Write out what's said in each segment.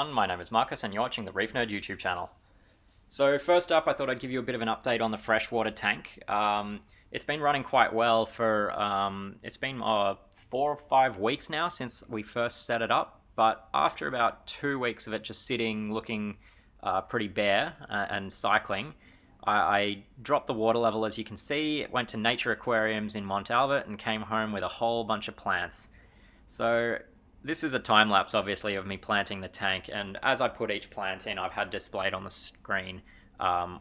everyone, my name is Marcus and you're watching the Reef Nerd YouTube channel. So first up, I thought I'd give you a bit of an update on the freshwater tank. It's been running quite well for, it's been 4 or 5 weeks now since we first set it up, but after about 2 weeks of it just sitting, looking pretty bare and cycling, I dropped the water level, as you can see, went to Nature Aquariums in Mont Albert and came home with a whole bunch of plants. So this is a time lapse, obviously, of me planting the tank, and as I put each plant in, I've had displayed on the screen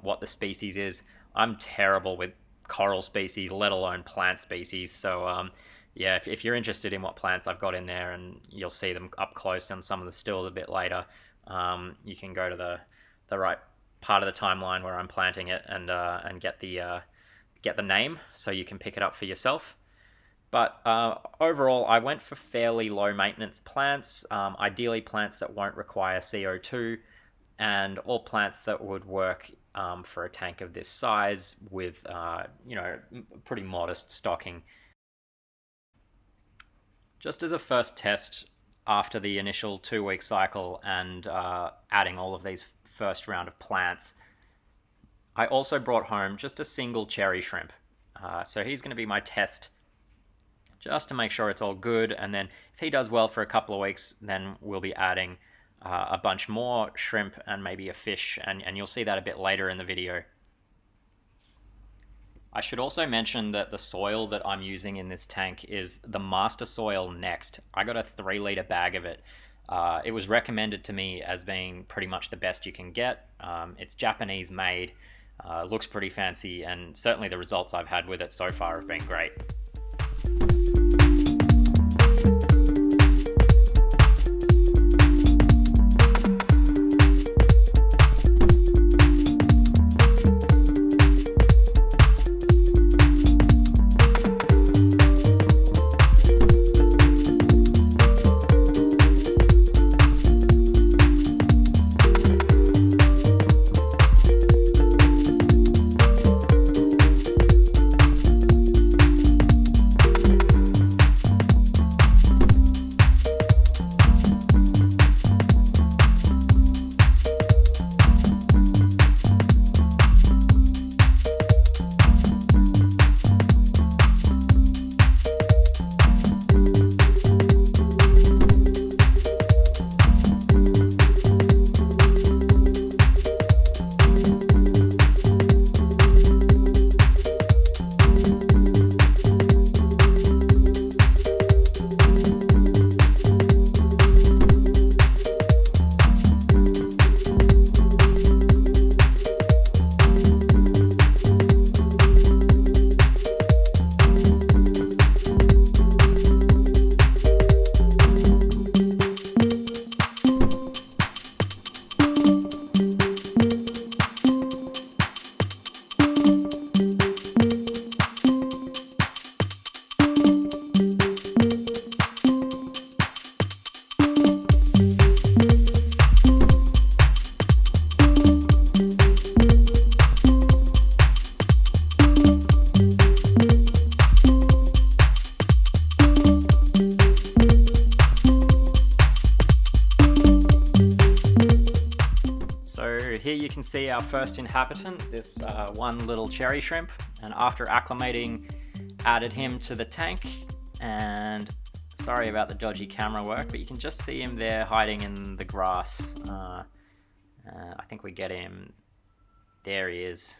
what the species is. I'm terrible with coral species, let alone plant species, so yeah, if you're interested in what plants I've got in there, and you'll see them up close on some of the stills a bit later, you can go to the right part of the timeline where I'm planting it and get the name so you can pick it up for yourself. But overall, I went for fairly low maintenance plants, ideally plants that won't require CO2, and all plants that would work for a tank of this size with, pretty modest stocking. Just as a first test after the initial 2-week cycle and adding all of these first round of plants, I also brought home just a single cherry shrimp. So he's going to be my test, just to make sure it's all good, and then if he does well for a couple of weeks, then we'll be adding a bunch more shrimp and maybe a fish, and you'll see that a bit later in the video. I should also mention that the soil that I'm using in this tank is the Master Soil Next. I got a 3-litre bag of it. It was recommended to me as being pretty much the best you can get. It's Japanese made, looks pretty fancy, and certainly the results I've had with it so far have been great. Here you can see our first inhabitant, this one little cherry shrimp, and after acclimating, added him to the tank, and sorry about the dodgy camera work, but you can just see him there hiding in the grass. I think we get him, there he is.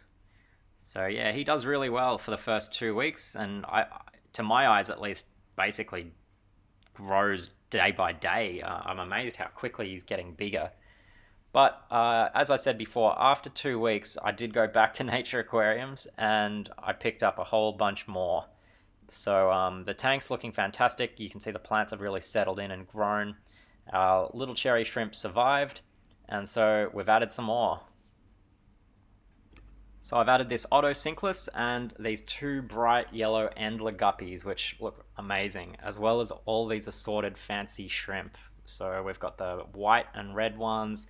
So yeah, he does really well for the first 2 weeks, and to my eyes at least, basically grows day by day. I'm amazed how quickly he's getting bigger. But as I said before, after 2 weeks, I did go back to Nature Aquariums and I picked up a whole bunch more. So the tank's looking fantastic. You can see the plants have really settled in and grown. Our little cherry shrimp survived, and so we've added some more. So I've added this Otocinclus and these 2 bright yellow Endler guppies, which look amazing, as well as all these assorted fancy shrimp. So we've got the white and red ones.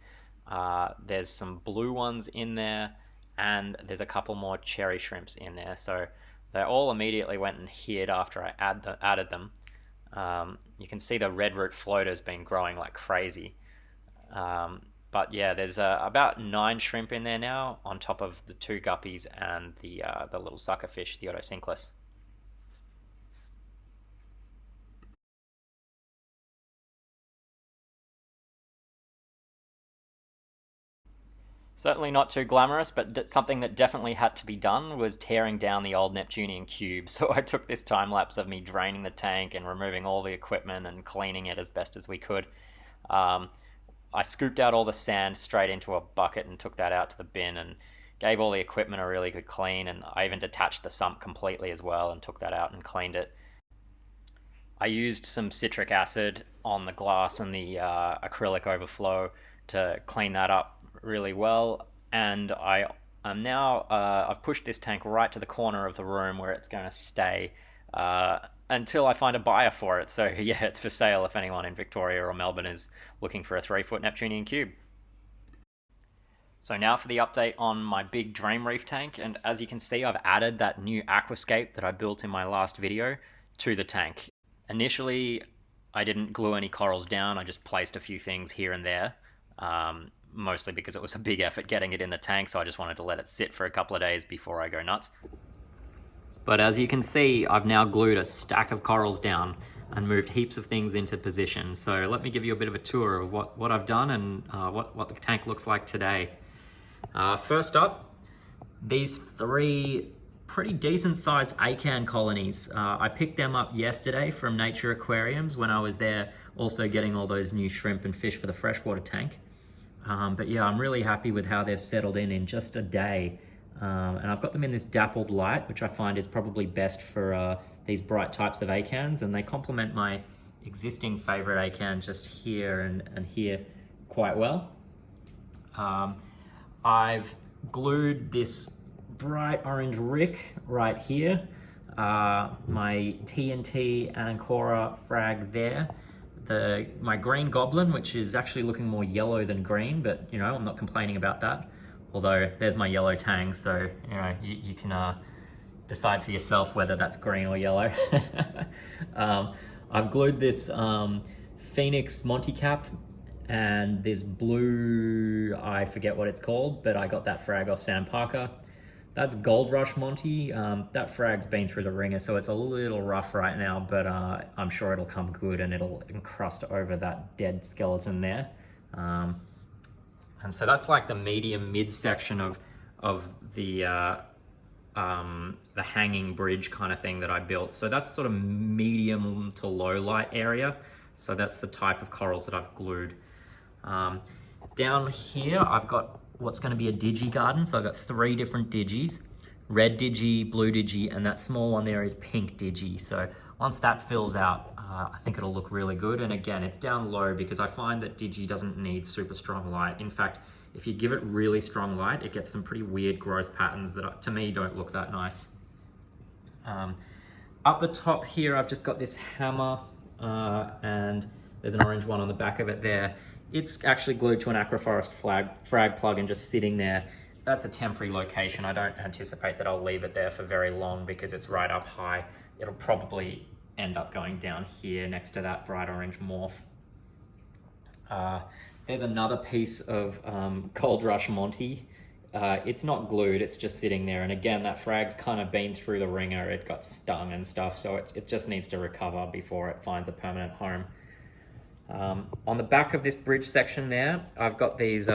There's some blue ones in there, and there's a couple more cherry shrimps in there. So they all immediately went and hid after I added them. You can see the red root floater's been growing like crazy. But yeah, there's about 9 shrimp in there now, on top of the 2 guppies and the little sucker fish, the Otocinclus. Certainly not too glamorous, but something that definitely had to be done was tearing down the old Neptunian cube. So I took this time lapse of me draining the tank and removing all the equipment and cleaning it as best as we could. Um, I scooped out all the sand straight into a bucket and took that out to the bin and gave all the equipment a really good clean. And I even detached the sump completely as well and took that out and cleaned it. I used some citric acid on the glass and the acrylic overflow to clean that up really well. And I've pushed this tank right to the corner of the room where it's going to stay until I find a buyer for it. So yeah, it's for sale if anyone in Victoria or Melbourne is looking for a 3-foot Neptunian cube. So now for the update on my big Dream Reef tank, and as you can see, I've added that new aquascape that I built in my last video to the tank. Initially, I didn't glue any corals down, I just placed a few things here and there, mostly because it was a big effort getting it in the tank, so I just wanted to let it sit for a couple of days before I go nuts. But as you can see, I've now glued a stack of corals down and moved heaps of things into position. So let me give you a bit of a tour of what I've done and what the tank looks like today. First up, these 3 pretty decent sized acan colonies. I picked them up yesterday from Nature Aquariums when I was there also getting all those new shrimp and fish for the freshwater tank. But yeah, I'm really happy with how they've settled in just a day. And I've got them in this dappled light, which I find is probably best for these bright types of acans, and they complement my existing favorite acan just here and here quite well. I've glued this bright orange rick right here, my TNT Anancora frag there, my green goblin, which is actually looking more yellow than green, but you know, I'm not complaining about that. Although there's my yellow tang, so you know, you can decide for yourself whether that's green or yellow. I've glued this Phoenix Monty cap and this blue, I forget what it's called, but I got that frag off Sam Parker. That's Gold Rush Monty. That frag's been through the ringer, so it's a little rough right now, but I'm sure it'll come good and it'll encrust over that dead skeleton there. And so that's like the medium mid section of the hanging bridge kind of thing that I built. So that's sort of medium to low light area. So that's the type of corals that I've glued. Down here, I've got what's going to be a digi garden. So I've got 3 different digis, red digi, blue digi, and that small one there is pink digi. So once that fills out, I think it'll look really good. And again, it's down low because I find that digi doesn't need super strong light. In fact, if you give it really strong light, it gets some pretty weird growth patterns that to me don't look that nice. Up the top here, I've just got this hammer and there's an orange one on the back of it there. It's actually glued to an Aquaforest frag plug and just sitting there. That's a temporary location. I don't anticipate that I'll leave it there for very long because it's right up high. It'll probably end up going down here next to that bright orange morph. There's another piece of Gold Rush Monty. It's not glued, it's just sitting there. And again, that frag's kind of been through the ringer. It got stung and stuff, so it just needs to recover before it finds a permanent home. On the back of this bridge section there, I've got these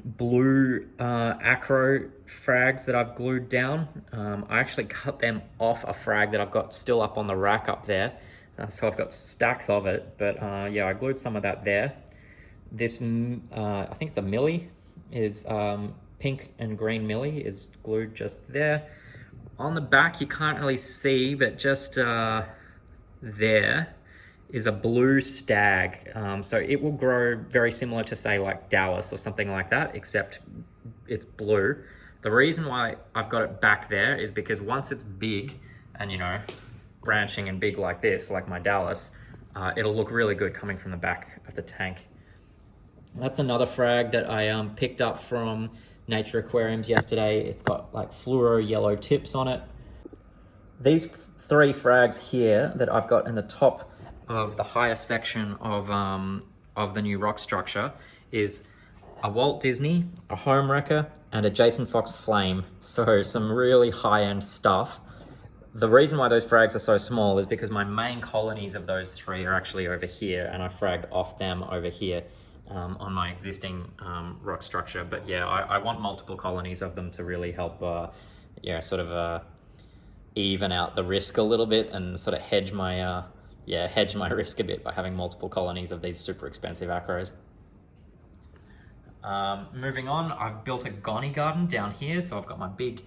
blue acro frags that I've glued down. I actually cut them off a frag that I've got still up on the rack up there. So I've got stacks of it, but yeah, I glued some of that there. This, I think it's a millie, is pink and green millie is glued just there. On the back, you can't really see, but just there is a blue stag. So it will grow very similar to, say, like Dallas or something like that, except it's blue. The reason why I've got it back there is because once it's big and, you know, branching and big like this, like my Dallas, it'll look really good coming from the back of the tank. That's another frag that I picked up from Nature Aquariums yesterday. It's got like fluoro yellow tips on it. These 3 frags here that I've got in the top of the higher section of the new rock structure is a Walt Disney, a Home Wrecker, and a Jason Fox Flame. So some really high-end stuff. The reason why those frags are so small is because my main colonies of those three are actually over here, and I fragged off them over here on my existing rock structure. But yeah, I want multiple colonies of them to really help, even out the risk a little bit and sort of hedge my risk a bit by having multiple colonies of these super expensive acros. Moving on, I've built a gonny garden down here, so I've got my big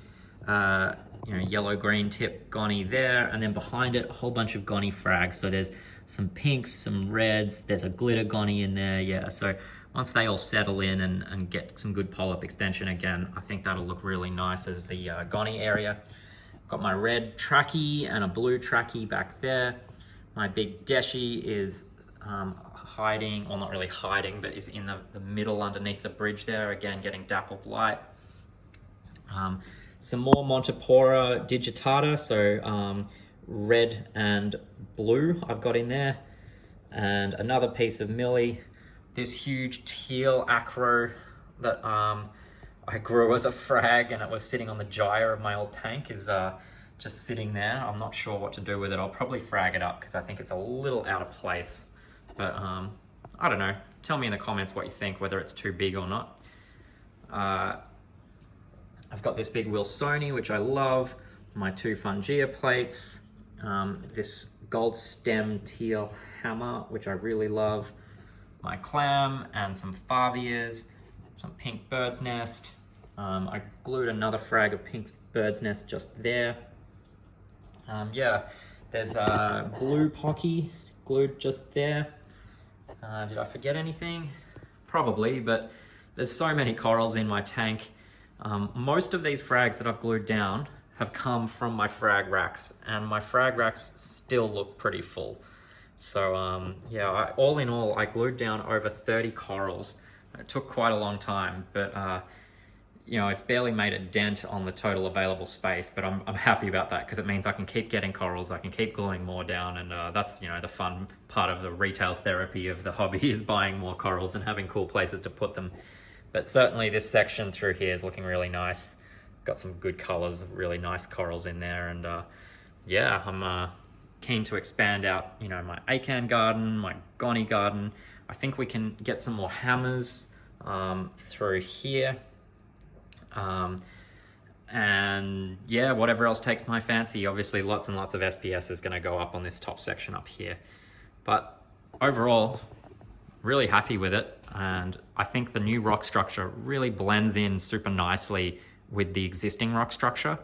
yellow-green tip gonny there, and then behind it, a whole bunch of gonny frags. So there's some pinks, some reds, there's a glitter gonny in there, yeah. So once they all settle in and get some good polyp extension again, I think that'll look really nice as the gonny area. Got my red trachea and a blue trachea back there. My big deshi is hiding, well not really hiding, but is in the middle underneath the bridge there, again getting dappled light. Some more Montipora digitata, so red and blue I've got in there, and another piece of Millie. This huge teal acro that I grew as a frag, and it was sitting on the gyre of my old tank, is just sitting there. I'm not sure what to do with it. I'll probably frag it up because I think it's a little out of place, but I don't know. Tell me in the comments what you think, whether it's too big or not. I've got this big Wilsoni, which I love, my two Fungia plates, this gold stem teal hammer, which I really love, my clam and some Favias, some pink bird's nest. I glued another frag of pink bird's nest just there. Yeah, there's a blue pocky glued just there. Did I forget anything? Probably, but there's so many corals in my tank. Most of these frags that I've glued down have come from my frag racks, and my frag racks still look pretty full. So yeah, all in all, I glued down over 30 corals. It took quite a long time, but it's barely made a dent on the total available space, but I'm happy about that because it means I can keep getting corals, I can keep gluing more down, and that's the fun part of the retail therapy of the hobby is buying more corals and having cool places to put them. But certainly this section through here is looking really nice. Got some good colors, really nice corals in there, and yeah, I'm keen to expand out my acan garden, my gonny garden. I think we can get some more hammers through here. And yeah, whatever else takes my fancy. Obviously lots and lots of SPS is going to go up on this top section up here, but overall really happy with it, and I think the new rock structure really blends in super nicely with the existing rock structure.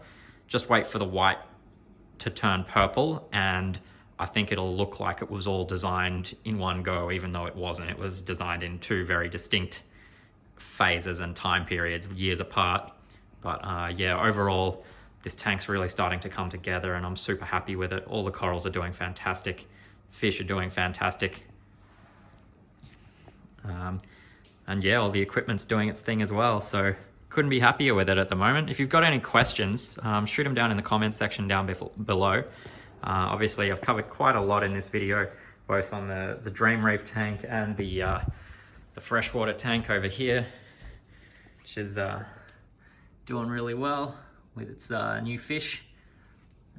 Just wait for the white to turn purple, and I think it'll look like it was all designed in one go, even though it wasn't. It was designed in two very distinct phases and time periods, years apart. But yeah, overall, this tank's really starting to come together, and I'm super happy with it. All the corals are doing fantastic. Fish are doing fantastic. And yeah, all the equipment's doing its thing as well. So couldn't be happier with it at the moment. If you've got any questions, shoot them down in the comments section down below. Obviously, I've covered quite a lot in this video, both on the Dream Reef tank and the freshwater tank over here, which is doing really well with its new fish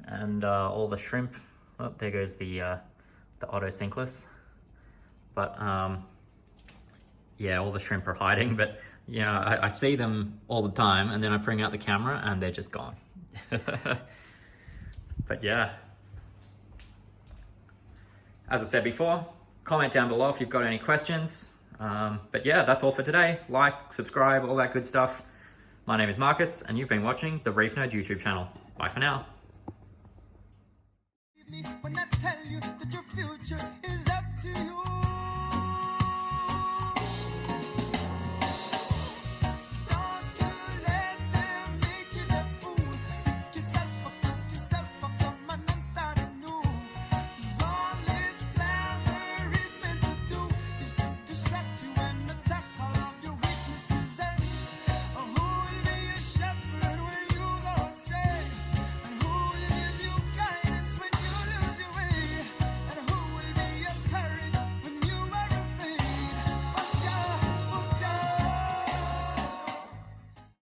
and all the shrimp. Oh, there goes the Otocinclus. But yeah, all the shrimp are hiding, but I see them all the time, and then I bring out the camera and they're just gone. But yeah, as I've said before, comment down below if you've got any questions. But yeah, that's all for today. Like, subscribe, all that good stuff. My name is Marcus, and you've been watching the Reef Nerd YouTube channel. Bye for now. When I tell you that your future is